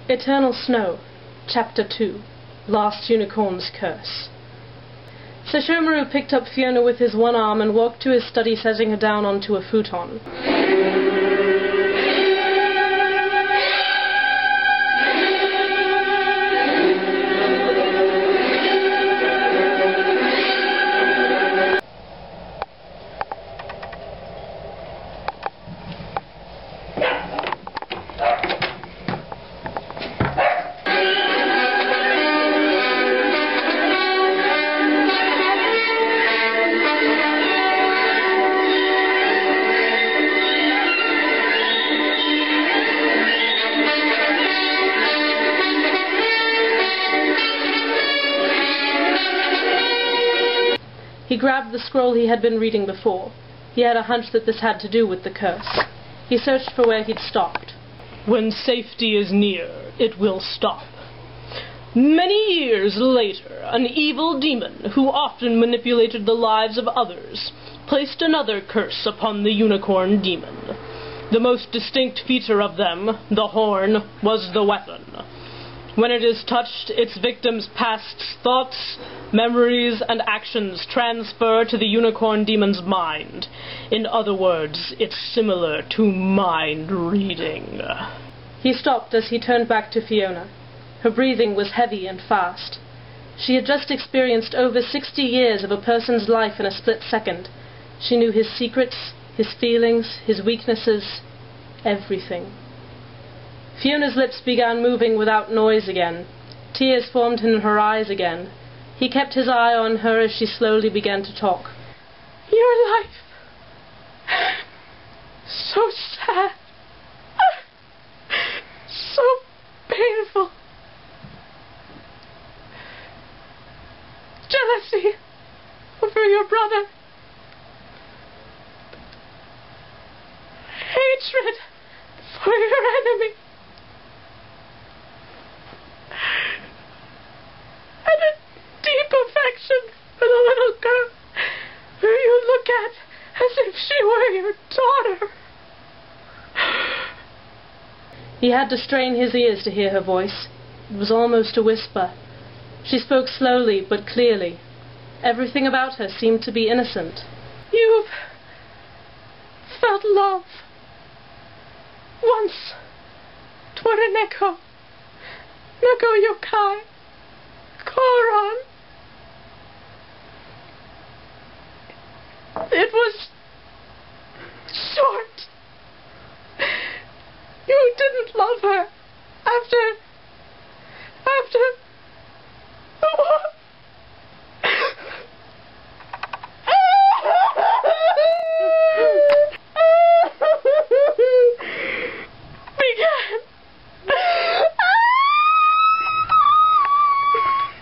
Eternal Snow, Chapter 2, Last Unicorn's Curse. Sesshomaru picked up Fiona with his one arm and walked to his study, setting her down onto a futon. He grabbed the scroll he had been reading before. He had a hunch that this had to do with the curse. He searched for where he'd stopped. When safety is near, it will stop. Many years later, an evil demon, who often manipulated the lives of others, placed another curse upon the unicorn demon. The most distinct feature of them, the horn, was the weapon. When it is touched, its victim's past thoughts, memories, and actions transfer to the unicorn demon's mind. In other words, it's similar to mind reading. He stopped as he turned back to Fiona. Her breathing was heavy and fast. She had just experienced over 60 years of a person's life in a split second. She knew his secrets, his feelings, his weaknesses, everything. Fiona's lips began moving without noise again. Tears formed in her eyes again. He kept his eye on her as she slowly began to talk. Your life. So sad. So painful. Jealousy over your brother. Hatred for your enemy. And a deep affection for the little girl who you look at as if she were your daughter. He had to strain his ears to hear her voice. It was almost a whisper. She spoke slowly but clearly. Everything about her seemed to be innocent. You've felt love once toward a Neko yokai, Koron. It was short. You didn't love her after the war.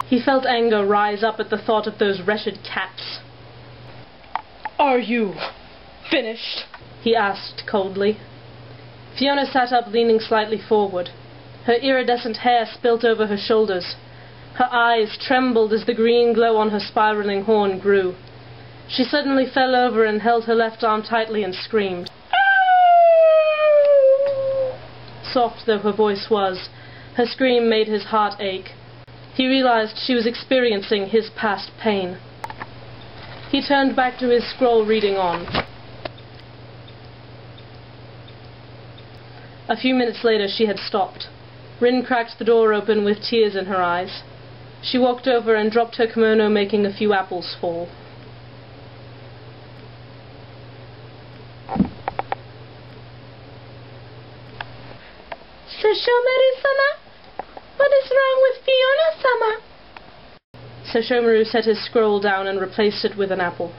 He felt anger rise up at the thought of those wretched cats. Are you finished? He asked coldly. Fiona sat up, leaning slightly forward. Her iridescent hair spilt over her shoulders. Her eyes trembled as the green glow on her spiraling horn grew. She suddenly fell over and held her left arm tightly and screamed. Soft though her voice was, her scream made his heart ache. He realized she was experiencing his past pain. He turned back to his scroll, reading on. A few minutes later she had stopped. Rin cracked the door open with tears in her eyes. She walked over and dropped her kimono, making a few apples fall. Sesshomaru-sama? What is wrong with Fiona-sama? Sesshomaru set his scroll down and replaced it with an apple.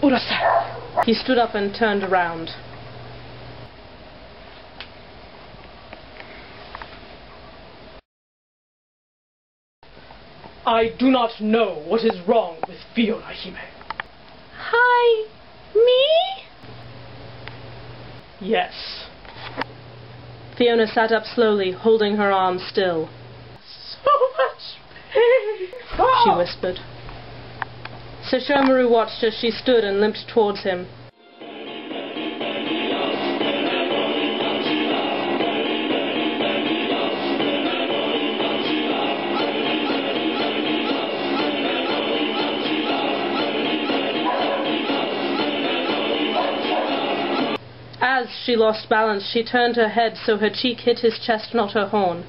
Urasai. He stood up and turned around. I do not know what is wrong with Fiona-hime. Hi, me? Yes. Fiona sat up slowly, holding her arm still. So much pain. She whispered. Sesshomaru watched as she stood and limped towards him. she lost balance, she turned her head so her cheek hit his chest, not her horn.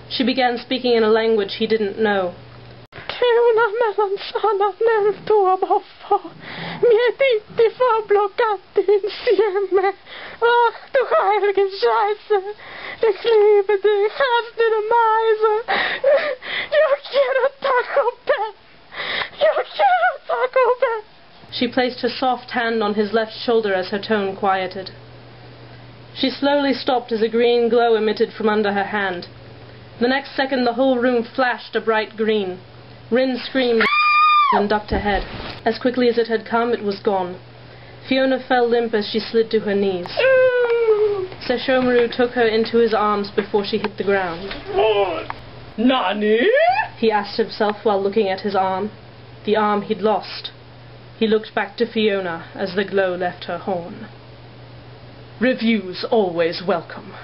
She began speaking in a language he didn't know. Mellan sannanen tuomoffo. Mietitti fablokatti insieme. Ach du heilige Scheiße. Ich liebe dich, hast du eine Meise. Yo quiero Taco Bell. Yo quiero Taco Bell. She placed her soft hand on his left shoulder as her tone quieted. She slowly stopped as a green glow emitted from under her hand. The next second the whole room flashed a bright green. Rin screamed and ducked her head. As quickly as it had come, it was gone. Fiona fell limp as she slid to her knees. Sesshomaru took her into his arms before she hit the ground. What? Nani? He asked himself while looking at his arm. The arm he'd lost. He looked back to Fiona as the glow left her horn. Reviews always welcome.